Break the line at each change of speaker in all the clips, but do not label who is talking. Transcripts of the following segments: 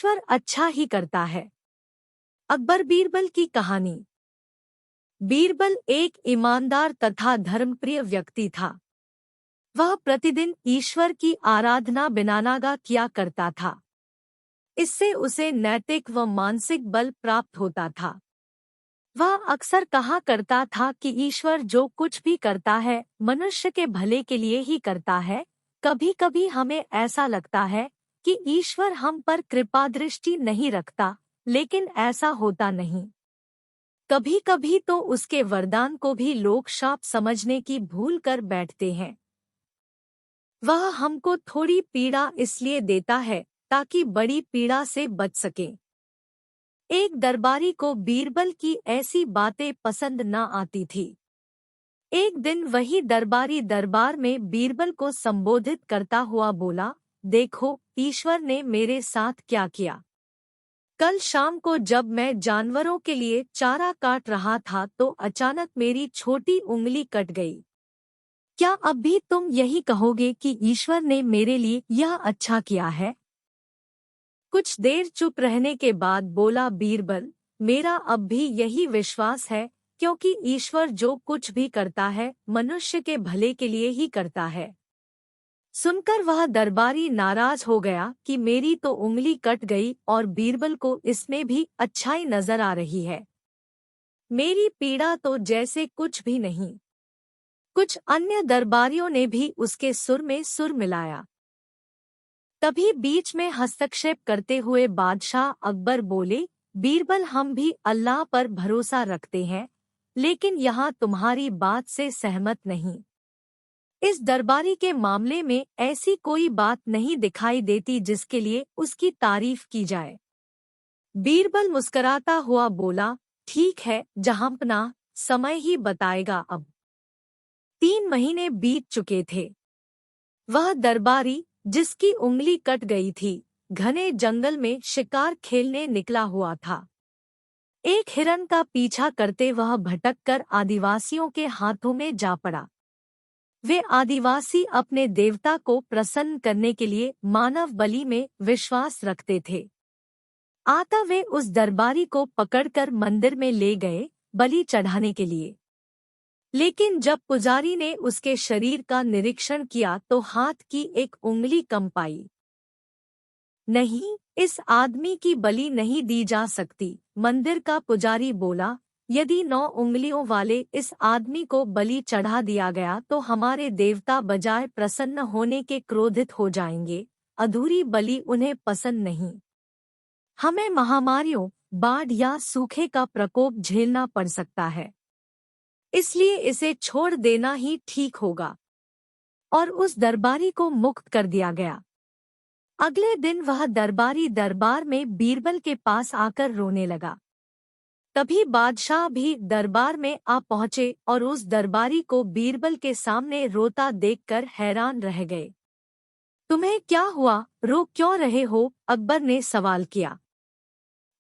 ईश्वर अच्छा ही करता है। अकबर बीरबल की कहानी। बीरबल एक ईमानदार तथा धर्मप्रिय व्यक्ति था। वह प्रतिदिन ईश्वर की आराधना बिना नागा किया करता था। इससे उसे नैतिक व मानसिक बल प्राप्त होता था। वह अक्सर कहा करता था कि ईश्वर जो कुछ भी करता है मनुष्य के भले के लिए ही करता है। कभी कभी हमें ऐसा लगता है कि ईश्वर हम पर कृपा दृष्टि नहीं रखता, लेकिन ऐसा होता नहीं। कभी कभी तो उसके वरदान को भी लोग शाप समझने की भूल कर बैठते हैं। वह हमको थोड़ी पीड़ा इसलिए देता है ताकि बड़ी पीड़ा से बच सके। एक दरबारी को बीरबल की ऐसी बातें पसंद न आती थी। एक दिन वही दरबारी दरबार में बीरबल को संबोधित करता हुआ बोला, देखो ईश्वर ने मेरे साथ क्या किया। कल शाम को जब मैं जानवरों के लिए चारा काट रहा था तो अचानक मेरी छोटी उंगली कट गई। क्या अब भी तुम यही कहोगे कि ईश्वर ने मेरे लिए यह अच्छा किया है? कुछ देर चुप रहने के बाद बोला बीरबल, मेरा अब भी यही विश्वास है, क्योंकि ईश्वर जो कुछ भी करता है मनुष्य के भले के लिए ही करता है। सुनकर वह दरबारी नाराज हो गया कि मेरी तो उंगली कट गई और बीरबल को इसमें भी अच्छाई नजर आ रही है। मेरी पीड़ा तो जैसे कुछ भी नहीं। कुछ अन्य दरबारियों ने भी उसके सुर में सुर मिलाया। तभी बीच में हस्तक्षेप करते हुए बादशाह अकबर बोले, बीरबल हम भी अल्लाह पर भरोसा रखते हैं, लेकिन यहाँ तुम्हारी बात से सहमत नहीं। इस दरबारी के मामले में ऐसी कोई बात नहीं दिखाई देती जिसके लिए उसकी तारीफ की जाए। बीरबल मुस्कराता हुआ बोला, ठीक है जहांपनाह, समय ही बताएगा। अब 3 महीने बीत चुके थे। वह दरबारी जिसकी उंगली कट गई थी, घने जंगल में शिकार खेलने निकला हुआ था। एक हिरन का पीछा करते वह भटककर आदिवासियों के हाथों में जा पड़ा। वे आदिवासी अपने देवता को प्रसन्न करने के लिए मानव बलि में विश्वास रखते थे। आता वे उस दरबारी को पकड़कर मंदिर में ले गए बलि चढ़ाने के लिए। लेकिन जब पुजारी ने उसके शरीर का निरीक्षण किया तो हाथ की एक उंगली कम पाई। नहीं, इस आदमी की बलि नहीं दी जा सकती, मंदिर का पुजारी बोला। यदि 9 उंगलियों वाले इस आदमी को बलि चढ़ा दिया गया तो हमारे देवता बजाय प्रसन्न होने के क्रोधित हो जाएंगे। अधूरी बलि उन्हें पसंद नहीं। हमें महामारियों, बाढ़ या सूखे का प्रकोप झेलना पड़ सकता है, इसलिए इसे छोड़ देना ही ठीक होगा। और उस दरबारी को मुक्त कर दिया गया। अगले दिन वह दरबारी दरबार में बीरबल के पास आकर रोने लगा। तभी बादशाह भी दरबार में आ पहुंचे और उस दरबारी को बीरबल के सामने रोता देखकर हैरान रह गए। तुम्हें क्या हुआ, रो क्यों रहे हो? अकबर ने सवाल किया।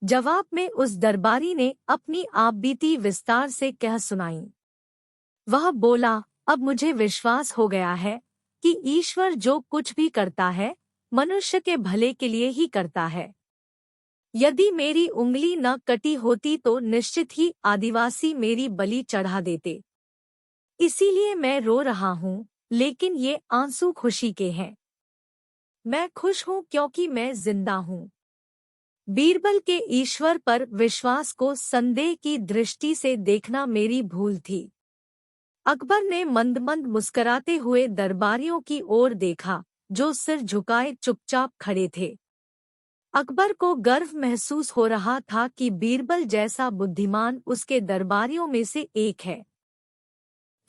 जवाब में उस दरबारी ने अपनी आपबीती विस्तार से कह सुनाई। वह बोला, अब मुझे विश्वास हो गया है कि ईश्वर जो कुछ भी करता है मनुष्य के भले के लिए ही करता है। यदि मेरी उंगली न कटी होती तो निश्चित ही आदिवासी मेरी बलि चढ़ा देते। इसीलिए मैं रो रहा हूँ, लेकिन ये आंसू खुशी के हैं। मैं खुश हूँ क्योंकि मैं जिंदा हूँ। बीरबल के ईश्वर पर विश्वास को संदेह की दृष्टि से देखना मेरी भूल थी। अकबर ने मंद मंद मुस्कराते हुए दरबारियों की ओर देखा, जो सिर झुकाए चुपचाप खड़े थे। अकबर को गर्व महसूस हो रहा था कि बीरबल जैसा बुद्धिमान उसके दरबारियों में से एक है।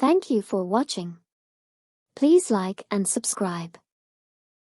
Thank you for watching. Please like and subscribe.